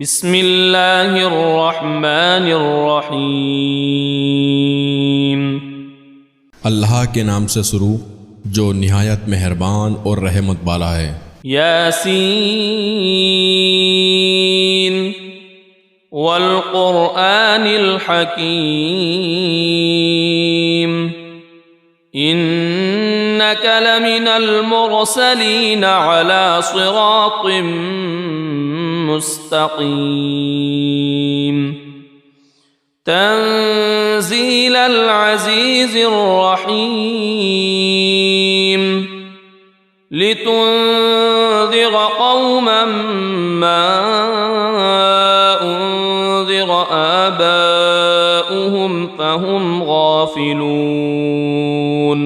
बिस्मिल्लाहिर्रहमानिर्रहीम। अल्लाह के नाम से शुरू जो निहायत मेहरबान और रहमत वाला है। यासीन वल क़ुरआनिल हकीम इन्नका लमिनल मुरसलीन अला सिरातिम मुस्तक़ीम तंज़ीलल अज़ीज़िर रहीम लितुन्ज़िर क़ौमन मा उन्ज़िर आबाउहुम फ़हुम गाफ़िलून।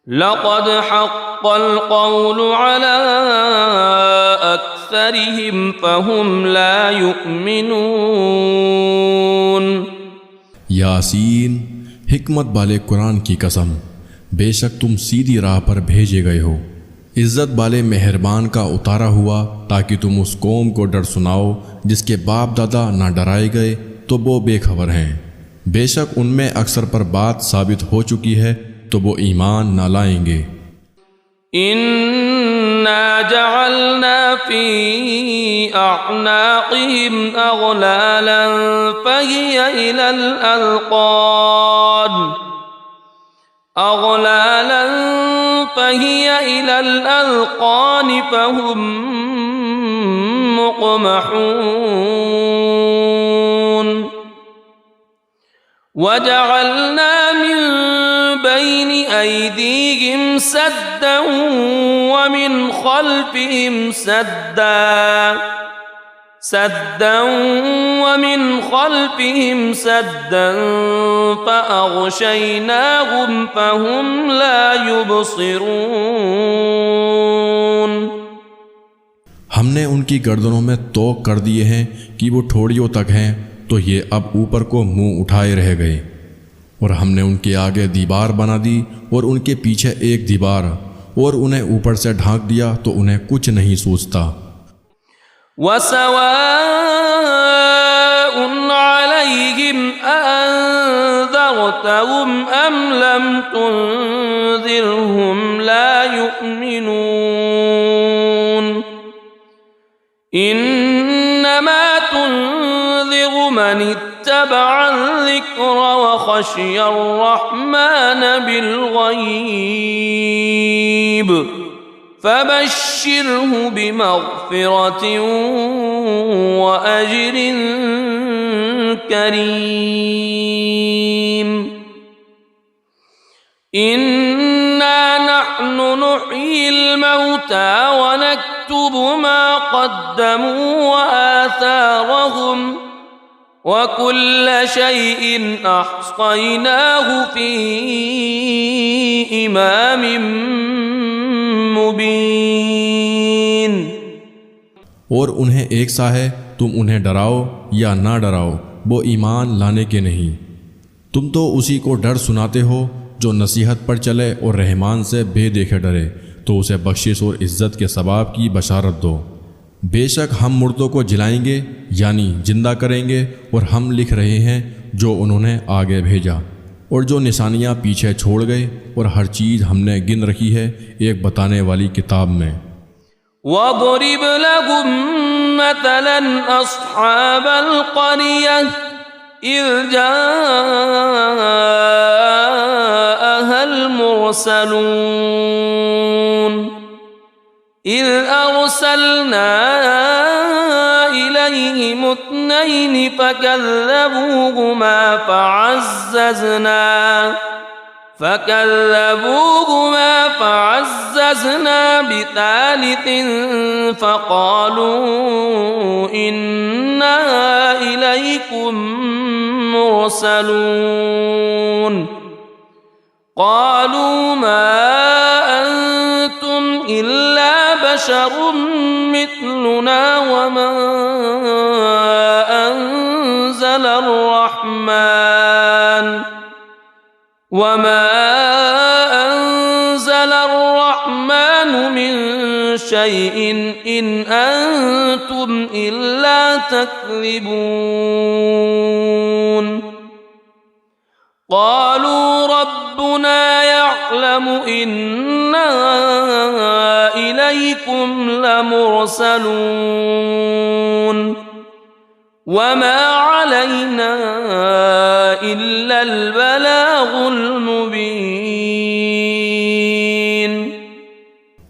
लक़द हक़्क़ल क़ौलु अला अक्सरिहिम फ़हुम ला युमिनून। यासीन, हिकमत वाले कुरान की कसम, बेशक तुम सीधी राह पर भेजे गए हो। इज़्ज़त वाले मेहरबान का उतारा हुआ ताकि तुम उस कौम को डर सुनाओ जिसके बाप दादा ना डराए गए तो वो बेखबर हैं। बेशक उनमें अक्सर पर बात साबित हो चुकी है तो वो ईमान ना लाएंगे। इन्ना जअलना फी अअनाक़िहिम अग़लालन फ़हिय इलल अज़क़ान फ़हुम मुक़महून। वजअलना मिन बैनि ऐदीहिम सद्दन वमिन खल्फ़िहिम सद्दन फ़अग़शयनाहुम फ़हुम ला युबसिरून। हमने उनकी गर्दनों में तोक कर दिए हैं कि वो ठोड़ियों तक हैं तो ये अब ऊपर को मुंह उठाए रह गए। और हमने उनके आगे दीवार बना दी और उनके पीछे एक दीवार और उन्हें ऊपर से ढांक दिया तो उन्हें कुछ नहीं सूझता। वसवाउन अलैहिम अअंज़रतहुम अम लम तुनज़िरहुम ला युमिनून। इन्नमा तुनज़िरु मन इत्तबअ अज़्ज़िक्र व ख़शिय अर्रहमान बिलग़ैब फ़बश्शिरहु बिमग़फ़िरतिन व अज्रिन करीम। इन्ना नहनु नुह्यिल मौता व नक्तुबु मा क़द्दमू व आथारहुम व कुल्ल शैइन अहसयनाहु फ़ी इमामिन मुबीन। और उन्हें एक सा है, तुम उन्हें डराओ या ना डराओ वो ईमान लाने के नहीं। तुम तो उसी को डर सुनाते हो जो नसीहत पर चले और रहमान से बेदेखे डरे तो उसे बख्शिश और इज़्ज़त के सवाब की बशारत दो। बेशक हम मुर्दों को जिलाएंगे यानी जिंदा करेंगे और हम लिख रहे हैं जो उन्होंने आगे भेजा और जो निशानियाँ पीछे छोड़ गए और हर चीज़ हमने गिन रखी है एक बताने वाली किताब में। वज़रिब लहुम मतलन अस्हाबल क़रियह इज़ जाअहल मुरसलून इज़ अरसलना इलैहिम इत्नैन फ़कज़्ज़बूहुमा फ़अज़्ज़ज़ना बितालितिन फ़क़ालू इन्ना इलैकुम मुरसलून। क़ालू मा अंतुम इल्ला बशरुम मिथलुना वमा अंज़लर रहमान वमा अंज़लर रहमान मिन شيء إن أنتم إلا تكذبون قالوا ربنا يعلم إنا إليكم لمرسلون وما علينا إلا البلاغ المبين।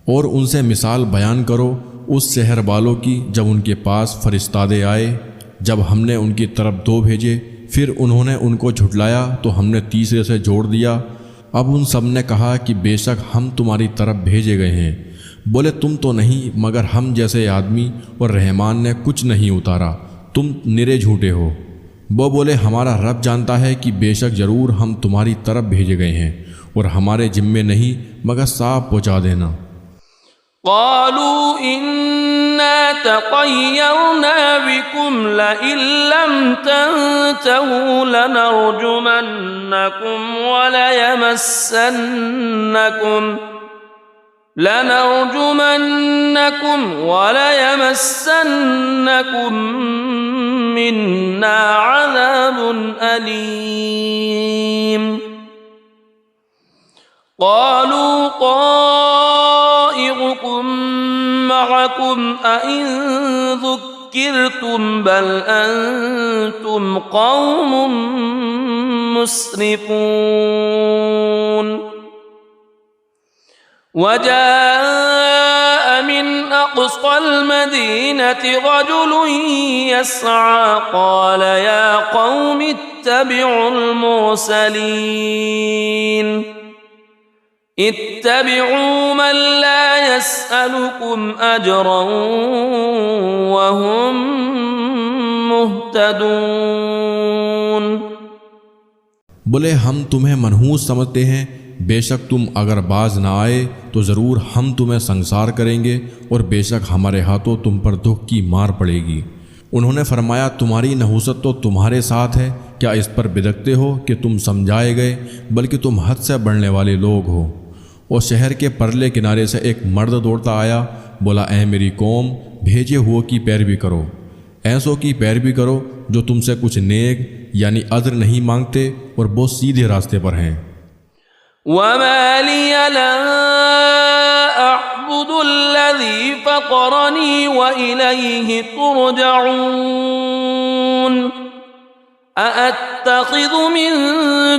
और उनसे मिसाल बयान करो उस शहर वालों की जब उनके पास फरिश्तादे आए, जब हमने उनकी तरफ 2 भेजे, फिर उन्होंने उनको झुठलाया तो हमने तीसरे से जोड़ दिया। अब उन सब ने कहा कि बेशक हम तुम्हारी तरफ भेजे गए हैं। बोले तुम तो नहीं मगर हम जैसे आदमी, और रहमान ने कुछ नहीं उतारा, तुम निरे झूठे हो। वो बोले हमारा रब जानता है कि बेशक ज़रूर हम तुम्हारी तरफ भेजे गए हैं और हमारे जिम्मे नहीं मगर साफ पहुँचा देना। قالوا إنا تطيرنا بكم لئن لم تنتهوا لنرجمنكم وليمسنكم منا عذاب أليم قالوا طائركم معكم أئن ذكرتم بل أنتم قوم مسرفون وجاء من أقصى المدينة رجل يسعى قال يا قوم اتبعوا المرسلين اتبعوا من لا يسألكم أجرا وهم مهتدون। बोले हम तुम्हें मनहूस समझते हैं, बेशक तुम अगर बाज ना आए तो ज़रूर हम तुम्हें संसार करेंगे और बेशक हमारे हाथों तुम पर दुख की मार पड़ेगी। उन्होंने फरमाया तुम्हारी नहूसत तो तुम्हारे साथ है, क्या इस पर बिदकते हो कि तुम समझाए गए, बल्कि तुम हद से बढ़ने वाले लोग हो। और शहर के परले किनारे से एक मर्द दौड़ता आया, बोला ऐ मेरी कौम, भेजे हुए की पैरवी करो, ऐसों की पैरवी करो जो तुमसे कुछ नेक यानी अज्र नहीं मांगते और वो सीधे रास्ते पर हैं। वमा लिया ला अअबुदुल्लज़ी फ़तरनी व इलैहि तुरजऊन अअत्तख़िज़ु मिन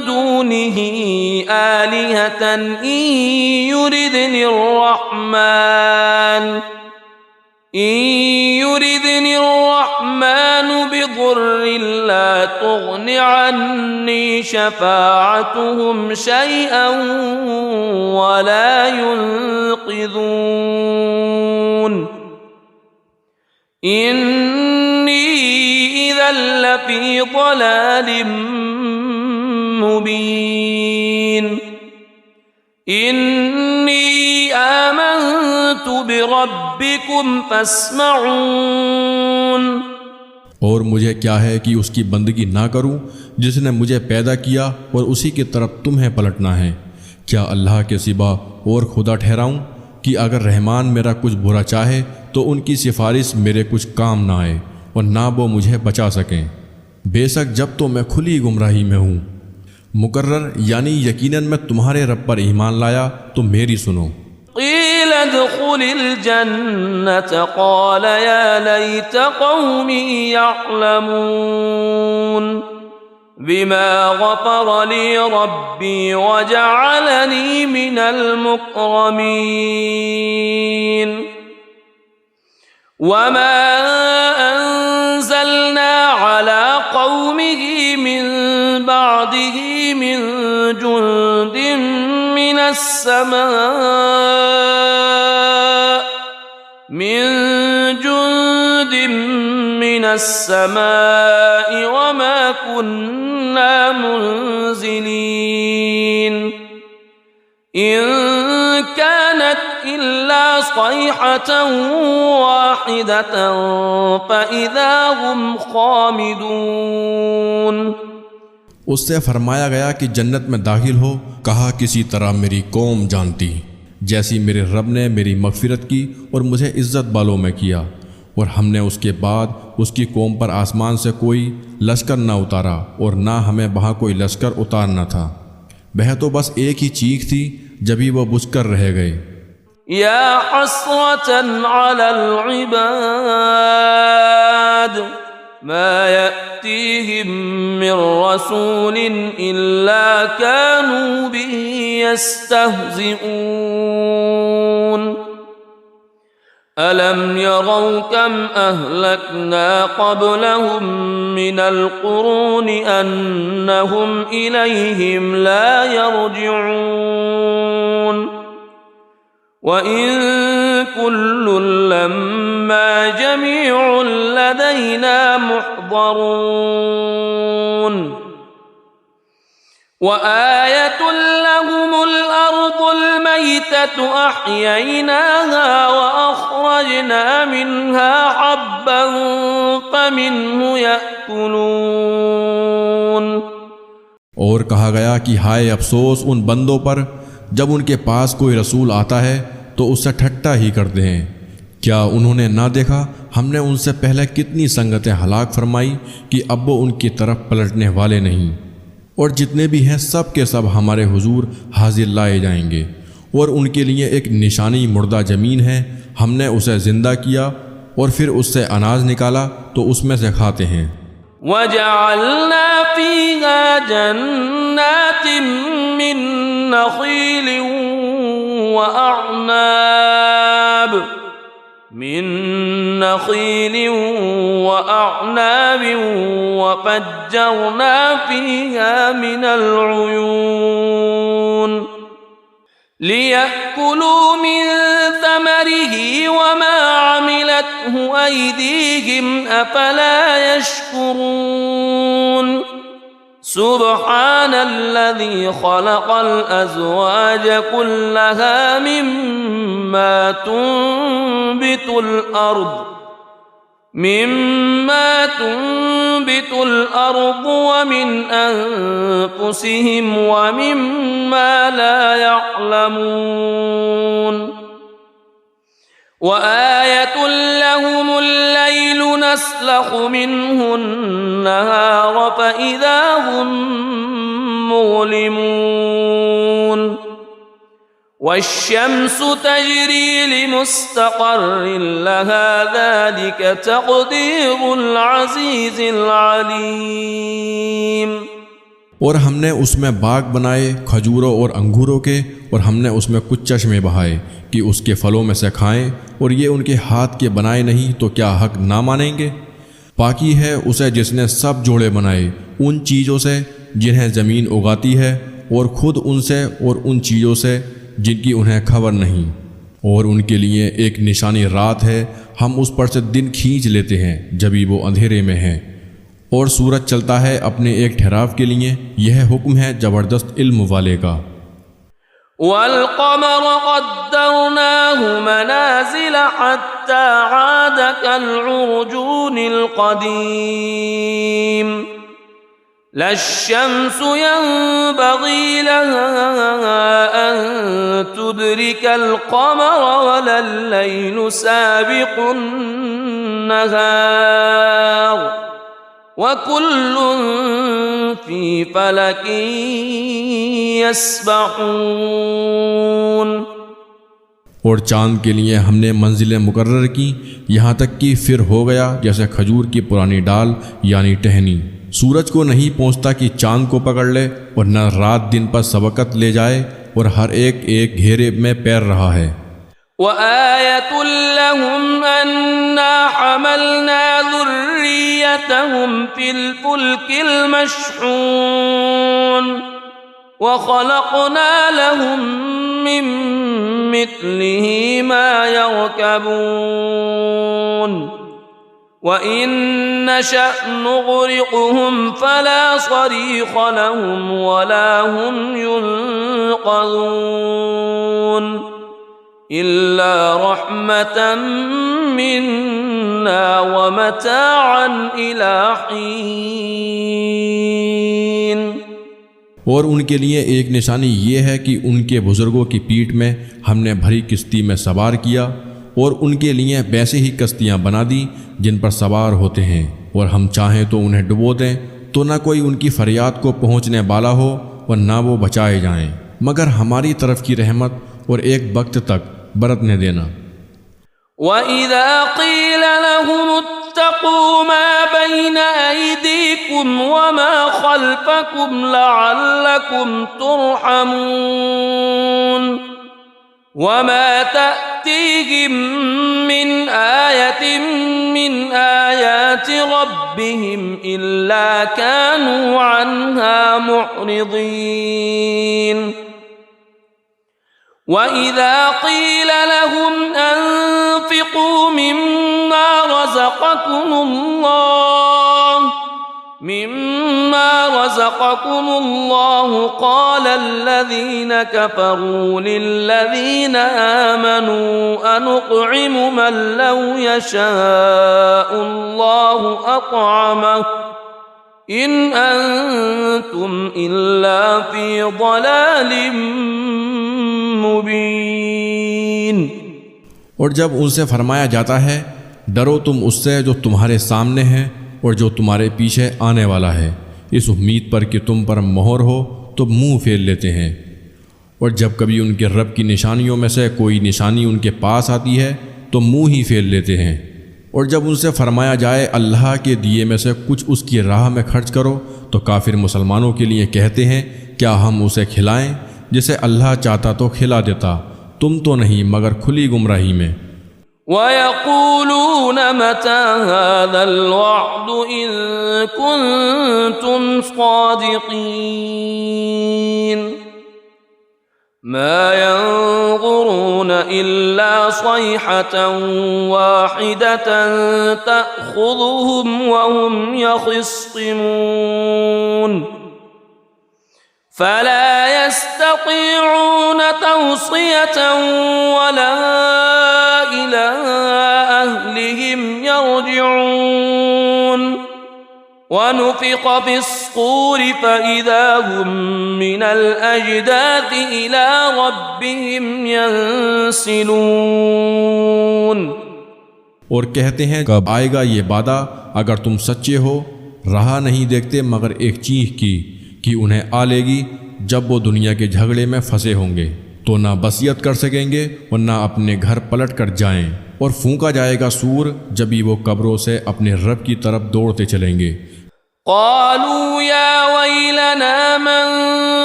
दूनिही आलिहतन इन युरिदनि الرحمن بضر لا تغن عني شفاعتهم شيئا ولا ينقذون إني إذا لفي ضلال مبين إني آمنت بربكم فاسمعون। और मुझे क्या है कि उसकी बंदगी ना करूं जिसने मुझे पैदा किया और उसी की तरफ तुम्हें पलटना है। क्या अल्लाह के सिवा और खुदा ठहराऊं कि अगर रहमान मेरा कुछ बुरा चाहे तो उनकी सिफारिश मेरे कुछ काम ना आए और ना वो मुझे बचा सकें। बेशक जब तो मैं खुली गुमराही में हूँ। मुकर्रर यानी यकीनन मैं तुम्हारे रब पर ईमान लाया तो मेरी सुनो। क़ील उद्ख़ुलिल जन्नत क़ाल या लैत क़ौमी यअलमून बिमा ग़फ़र ली रब्बी व जअलनी मिनल मुकरमीन वमा अंज़लना अला क़ौमिही मिन बादिही मिन जुंदिन मिनस समाइ वमा कुन्ना मुनज़िलीन इन कानत इल्ला सयहतन वाहिदतन फ़इज़ा हुम ख़ामिदून। उससे फरमाया गया कि जन्नत में दाखिल हो। कहा किसी तरह मेरी कौम जानती, जैसी मेरे रब ने मेरी मगफिरत की और मुझे इज़्ज़त बालों में किया, और हमने उसके बाद उसकी कौम पर आसमान से कोई लश्कर ना उतारा और ना हमें वहाँ कोई लश्कर उतारना था। वह तो बस एक ही चीख थी, जब ही वह बुझकर रह गए। या हस्रतन अलल इबाद मा यअतीहिम मिर रसूलिन इल्ला कानू बिही यस्तहज़िऊन अलम यरौ कम अहलकना क़ब्लहुम मिनल क़ुरूनि अन्नहुम इलैहिम ला यरजिऊन वइन कुल्लुन लम्मा जमीउन लदैना मुहज़रून वआयतुन लहुमुल अर्दुल मैततु अह्यैनाहा वअख़रजना मिन्हा हब्बन फमिन्हु यअकुलून। और कहा गया कि हाय अफसोस उन बंदों पर जब उनके पास कोई रसूल आता है तो उससे ठट्टा ही करते हैं। क्या उन्होंने ना देखा हमने उनसे पहले कितनी संगतें हलाक फरमाई कि अब वो उनकी तरफ पलटने वाले नहीं। और जितने भी हैं सब के सब हमारे हुजूर हाजिर लाए जाएंगे, और उनके लिए एक निशानी मुर्दा ज़मीन है। हमने उसे ज़िंदा किया और फिर उससे अनाज निकाला तो उसमें से खाते हैं। वजअलना फीहा जन्नातिन मिन नख़ीलिन वअअनाब वफज्जरना फीहा मिनल उयून लियअकुलू मिन समरिही वमा अमिलतहु अयदीहिम अफला यशकुरून। सुब्हानल्लज़ी खलक़ल अज़वाज कुल्लहा मिम्मा तुंबितुल अर्द वमिन अनफुसिहिम वमिम्मा ला यअलमून। वआयतुन लहुमुल लैलु नस्लखु मिन्हु अन्नहार फइज़ा हुम मुज़लिमून। वश्शम्सु तजरी लिमुस्तक़र्रिन लहा ज़ालिक तक़दीरुल अज़ीज़िल अलीम। और हमने उसमें बाग बनाए खजूरों और अंगूरों के, और हमने उसमें कुछ चश्मे बहाए कि उसके फलों में से खाएं, और ये उनके हाथ के बनाए नहीं तो क्या हक ना मानेंगे। पाकी है उसे जिसने सब जोड़े बनाए उन चीज़ों से जिन्हें ज़मीन उगाती है, और ख़ुद उनसे और उन चीज़ों से जिनकी उन्हें खबर नहीं। और उनके लिए एक निशानी रात है, हम उस पर से दिन खींच लेते हैं जभी वो अंधेरे में है, और सूरज चलता है अपने एक ठहराव के लिए। यह हुक्म है ज़बरदस्त इल्म वाले का। वल्क़मर क़द्दरनाहु मनाज़िल हत्ता आद कल्उरजूनिल क़दीम लश्शम्सु यंबग़ी लहा अन तुदरिकल क़मर वलल्लैलु साबिक़ुन नहार वकुल्लुन फ़ी फ़लकिन यस्बहून। और चाँद के लिए हमने मंजिलें मुकर्रर की, यहाँ तक कि फिर हो गया जैसे खजूर की पुरानी डाल यानी टहनी। सूरज को नहीं पहुँचता कि चाँद को पकड़ ले, और न रात दिन पर सबकत ले जाए, और हर एक एक घेरे में पैर रहा है। वआयतुन लहुम अन्ना हमलना ज़ुर्रियतहुम फिल फुल्किल मशहून वखलक़ना लहुम मिन मिस्लिही मा यरकबून वइन नशअ नुग़रिक़हुम फला सरीख़ लहुम वला हुम युनक़ज़ून इल्ला रहमतन मिन्ना व मताअन इला हीन। और उनके लिए एक निशानी ये है कि उनके बुज़ुर्गों की पीठ में हमने भरी किश्ती में सवार किया और उनके लिए वैसे ही कश्तियाँ बना दी जिन पर सवार होते हैं, और हम चाहें तो उन्हें डुबो दें तो न कोई उनकी फरियाद को पहुँचने वाला हो और न वो बचाए जाएं, मगर हमारी तरफ की रहमत और एक वक्त तक बरतने देना। वइज़ा क़ील लहुम इत्तक़ू मा बैन अयदीकुम वमा ख़ल्फ़कुम लअल्लकुम तुरहमून वमा तअतीहिम मिन आयतिन मिन आयाति रब्बिहिम इल्ला कानू अन्हा मुअरिदीन। वइज़ा क़ील लहुम अन्फ़िक़ू मिम्मा रज़क़कुमुल्लाह क़ाल अल्लज़ीन कफ़रू लिल्लज़ीन आमनू अनुत्'iमु मन लौ यशाअुल्लाहु अत्'अमहु इन अंतुम इल्ला फ़ी ज़लालिम मुबीन। और जब उनसे फरमाया जाता है डरो तुम उससे जो तुम्हारे सामने है और जो तुम्हारे पीछे आने वाला है, इस उम्मीद पर कि तुम पर मोहर हो तो मुंह फेर लेते हैं। और जब कभी उनके रब की निशानियों में से कोई निशानी उनके पास आती है तो मुंह ही फेर लेते हैं। और जब उनसे फरमाया जाए अल्लाह के दिए में से कुछ उसकी राह में खर्च करो तो काफिर मुसलमानों के लिए कहते हैं क्या हम उसे खिलाएं? जिसे अल्लाह चाहता तो खिला देता, तुम तो नहीं मगर खुली गुमराही में। वयक़ूलून मता हाज़ल वअदु इन कुन्तुम सादिक़ीन मा यंज़ुरून इल्ला सयहतन वाहिदतन तअख़ुज़ुहुम वहुम यख़िस्सिमून फला यस्ततीऊन तौसियतन वला इला अहलिहिम यरजिऊन वनुफ़िख़ फ़िस्सूर फ़इज़ा हुम मिनल अजदाथि इला रब्बिहिम यंसिलून। और कहते हैं कब आएगा ये वादा अगर तुम सच्चे हो, रहा नहीं देखते मगर एक चीख की कि उन्हें आ लेगी जब वो दुनिया के झगड़े में फंसे होंगे तो ना बसियत कर सकेंगे और ना अपने घर पलट कर जाएं, और फूंका जाएगा सूर जब भी वो कब्रों से अपने रब की तरफ दौड़ते चलेंगे। क़ालू या वैलना मन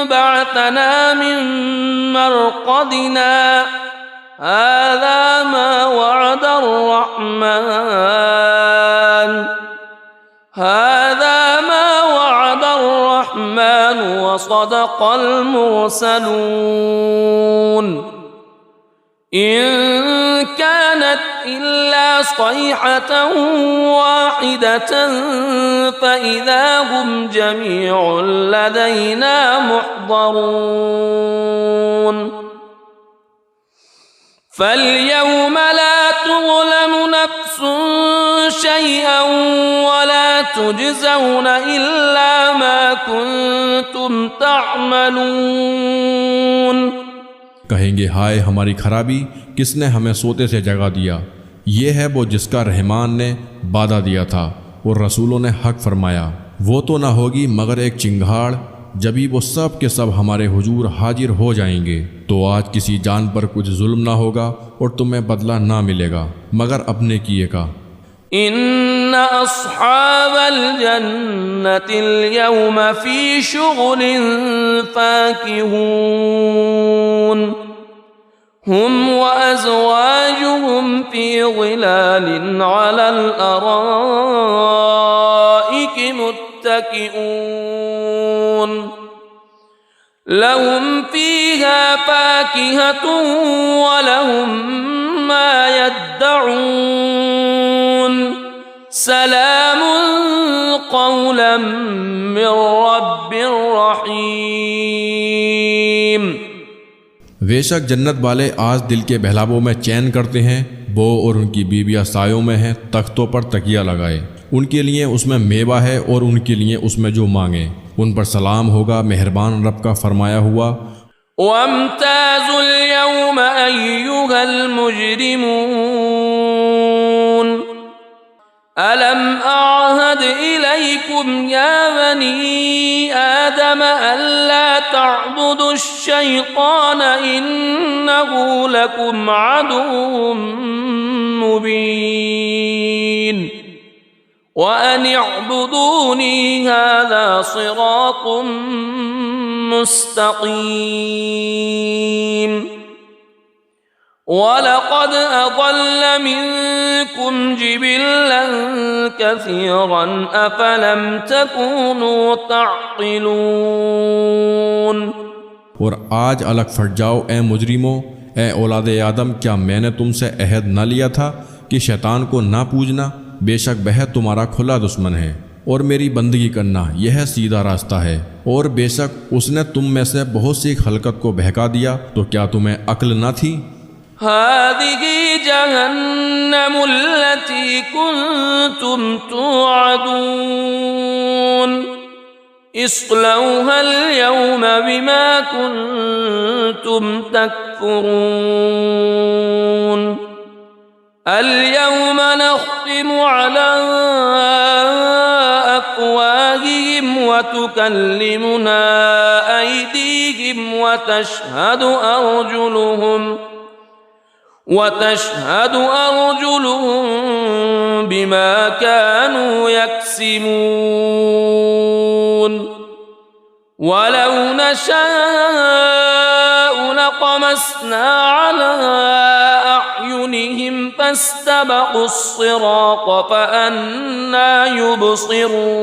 बअतना मिन मरक़दिना हाज़ा मा वअदर रहमान वसदक़ल मुरसलून इन कानत इल्ला सयहतन वाहिदतन फ़इज़ा हुम जमीउन लदैना मुहज़रून फ़ल्यौम ला तुज़लमु नफ़्सुन शैअन वला तुजज़ौन इल्ला मा कुन्तुम तअमलून। कहेंगे हाय हमारी खराबी, किसने हमें सोते से जगा दिया। ये है वो जिसका रहमान ने वादा दिया था और रसूलों ने हक फरमाया। वो तो ना होगी मगर एक चिंगाड़, जभी वो सब के सब हमारे हुजूर हाजिर हो जाएंगे। तो आज किसी जान पर कुछ जुल्म ना होगा और तुम्हें बदला ना मिलेगा मगर अपने किए का। इन्ना अस्हाबल जन्नतिल यौम फी शुग़लिन फ़ाकिहून हुम व अज़वाजुहुम फी ज़िलालिन अलल अराइकि मुत्तकिऊन लहुम फ़ीहा फ़ाकिहतुन व लहुम मा यद्दऊन सलामुन क़ौलन मिर रब्बिर रहीम। बेशक जन्नत वाले आज दिल के बहलावों में चैन करते हैं। वो और उनकी बीवियाँ सायों में हैं, तख्तों पर तकिया लगाए, उनके लिए उसमें मेवा है और उनके लिए उसमें जो मांगे। उन पर सलाम होगा मेहरबान रब का फरमाया हुआ। वम्ताज़ुल यौम अय्युहल मुजरिमून अलम अअहद इलैकुम या बनी आदम अल्ला तअबुदुश शैतान इन्नहु लकुम अदुव्वुम मुबीन व अन अअबुदूनी हाज़ा सिरातुम मुस्तक़ीम वलक़द अज़ल्ल मिनकुम जिबिल्लन कसीरन अफ़लम तकूनू तअक़िलून। और आज अलग फट जाओ ए मुजरिमों, ए औलाद आदम, क्या मैंने तुमसे अहद न लिया था कि शैतान को ना पूजना? बेशक वह तुम्हारा खुला दुश्मन है और मेरी बंदगी करना यह सीधा रास्ता है। और बेशक उसने तुम में से बहुत सी खलकत को बहका दिया, तो क्या तुम्हें अक्ल न थी? हादिही जहन्नमुल्लती कुंतुम तुअदून इस्लौहल यौम बिमा कुंतुम तकफुरून अल यौम नख्तिमु अला अफ़वाहिहिम व तुकल्लिमुना अयदीहिम वतशहद अर्जुलुहुम बिमा कानू यक्सिबून वलौ नशाअ लतमस्ना अला अअयुनिहिम फस्तबक़ुस सिरात फअन्ना युबसिरून।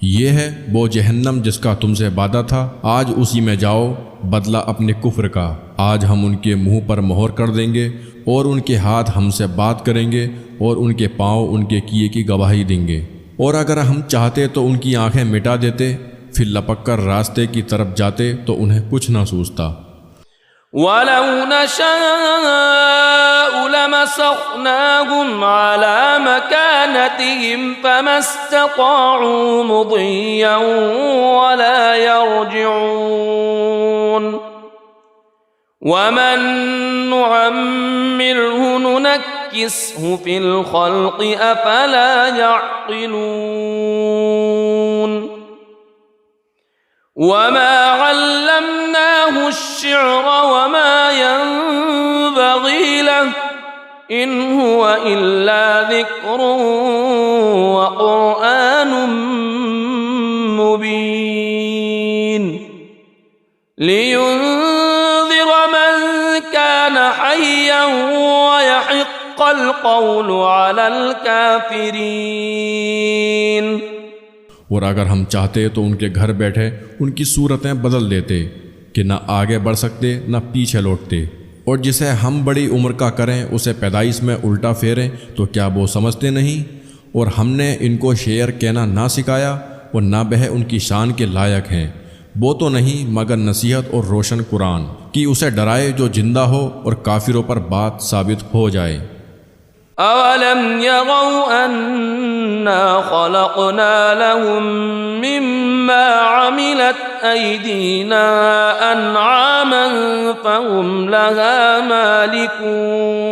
ये है वो जहन्नम जिसका तुमसे वादा था, आज उसी में जाओ, बदला अपने कुफ्र का। आज हम उनके मुंह पर मोहर कर देंगे और उनके हाथ हमसे बात करेंगे और उनके पाँव उनके किए की गवाही देंगे। और अगर हम चाहते तो उनकी आंखें मिटा देते, फिर लपक कर रास्ते की तरफ जाते तो उन्हें कुछ ना सूझता। वलौ नशाअ लमसखनाहुम अला मकानतिहिम फमस्तताअू मुदिय्यन वला यरजिऊन वमन नुअम्मिरहु नुनक्किसहु फिल खल्क़ि अफला यअक़िलून वमा अल्लमनाहु अश्शिअर वमा यंबग़ी लहु इन हुवा इल्ला ज़िक्रुन व क़ुरआनुम मुबीन लियुन्ज़िर मन कान हय्यन व यहिक़्क़ल क़ौलु अलल काफ़िरीन। और अगर हम चाहते तो उनके घर बैठे उनकी सूरतें बदल देते कि न आगे बढ़ सकते न पीछे लौटते। और जिसे हम बड़ी उम्र का करें उसे पैदाइश में उल्टा फेरें तो क्या वो समझते नहीं? और हमने इनको शेर कहना ना सिखाया और ना वह उनकी शान के लायक हैं। वो तो नहीं मगर नसीहत और रोशन कुरान कि उसे डराए जो जिंदा हो और काफिरों पर बात साबित हो जाए। अवलम यरौ अन्ना खलक़ना लहुम मिम्मा अमिलत अयदीना अनआमन फहुम लहा मालिकून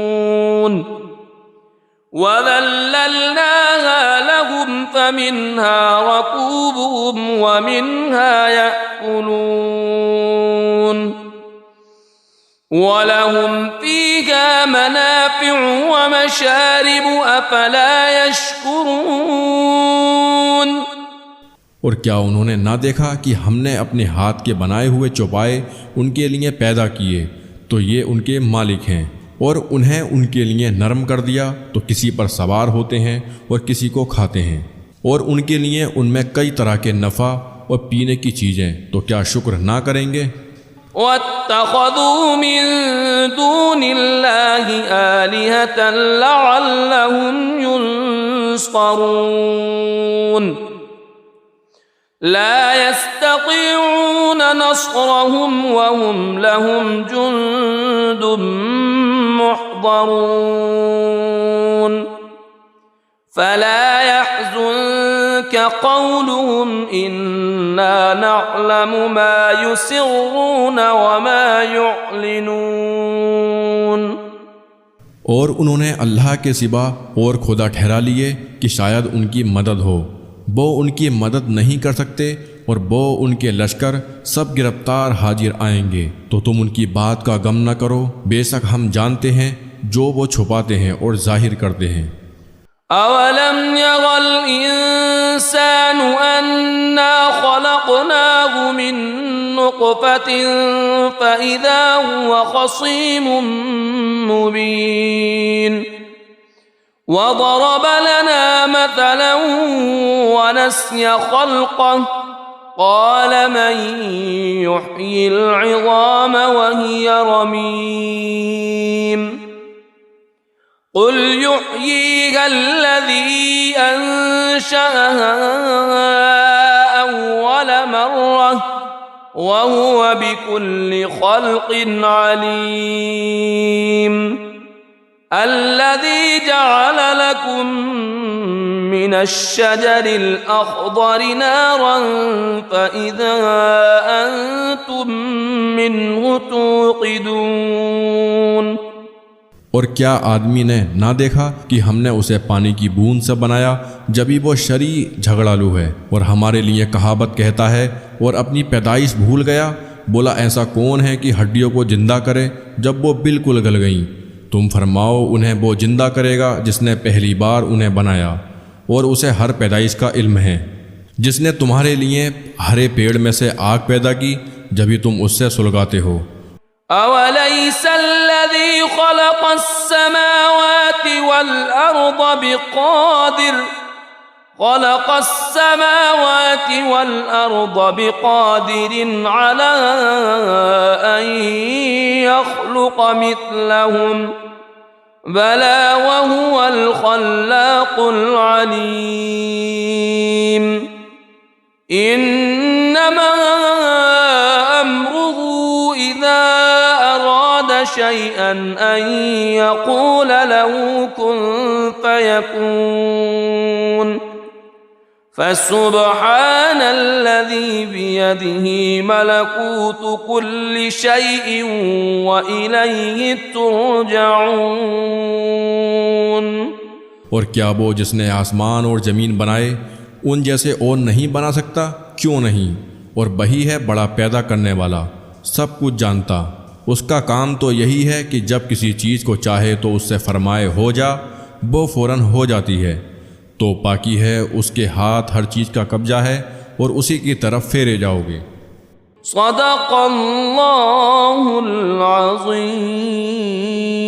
वज़ल्लल्नाहा लहुम फमिन्हा रकूबुहुम वमिन्हा यअकुलून वलहुम फ़ीहा मनाफ़िअु व मशारिबु अफ़ला यशकुरून। और क्या उन्होंने ना देखा कि हमने अपने हाथ के बनाए हुए चौपाए उनके लिए पैदा किए, तो ये उनके मालिक हैं। और उन्हें उनके लिए नरम कर दिया तो किसी पर सवार होते हैं और किसी को खाते हैं। और उनके लिए उनमें कई तरह के नफ़ा और पीने की चीज़ें, तो क्या शुक्र ना करेंगे? वत्तख़ज़ू मिन दूनिल्लाहि आलिहतन लअल्लहुम युनसरून ला यस्ततीऊन नस्रहुम वहुम लहुम जुंदुम मुहज़रून فلا يحزنك قولهم إنا نعلم ما يسرون وما يعلنون। और उन्होंने अल्लाह के सिवा और खुदा ठहरा लिए कि शायद उनकी मदद हो। वो उनकी मदद नहीं कर सकते और वो उनके लश्कर सब गिरफ्तार हाजिर आएंगे, तो तुम उनकी बात का गम न करो, बेशक हम जानते हैं जो वो छुपाते हैं और जाहिर करते हैं। अवलम यगल इंसान अन्ना खलक़नाहु मिन नुक़्फ़तिन फ़इज़ा हुवा ख़सीमुम मुबीन वज़रब लना मथलन वनस्य ख़ल्क़ह क़ाल मन युह्यिल इज़ाम वहिय रमीम क़ुल युह्यीहा अल्लज़ी अंशअहा अव्वल मर्रह वहुव बिकुल्लि ख़ल्क़िन अलीम अल्लज़ी जअल लकुम मिनश्शजरिल अख़ज़रि नारन फ़इज़ा अंतुम मिन्हु तूक़िदून। और क्या आदमी ने ना देखा कि हमने उसे पानी की बूंद से बनाया, जबी वो शरी झगड़ालू है और हमारे लिए कहावत कहता है और अपनी पैदाइश भूल गया। बोला ऐसा कौन है कि हड्डियों को जिंदा करे जब वो बिल्कुल गल गईं। तुम फरमाओ उन्हें वो जिंदा करेगा जिसने पहली बार उन्हें बनाया, और उसे हर पैदाइश का इल्म है। जिसने तुम्हारे लिए हरे पेड़ में से आग पैदा की, जभी तुम उससे सुलगाते हो। अवलैसल्लज़ी खलक़स्समावाति वल अर्द बिक़ादिरिन अला अन यख़्लुक़ मिथलहुम बला वहुवल ख़ल्लाक़ुल अलीम इन्नमा अम्रुहु इज़ा अरादा शैअन अन यक़ूल लहु कुन फ़यकून फसुब्हानल्लज़ी बियदिही मलकूतु कुल्लि शैइन व इलैहि तुरजऊन। और क्या वो जिसने आसमान और ज़मीन बनाए उन जैसे और नहीं बना सकता? क्यों नहीं? और वही है बड़ा पैदा करने वाला, सब कुछ जानता। उसका काम तो यही है कि जब किसी चीज़ को चाहे तो उससे फरमाए हो जा, वो फ़ौरन हो जाती है। तो पाकी है, उसके हाथ हर चीज़ का कब्जा है और उसी की तरफ फेरे जाओगे। सदक़ल्लाहुल अज़ीम।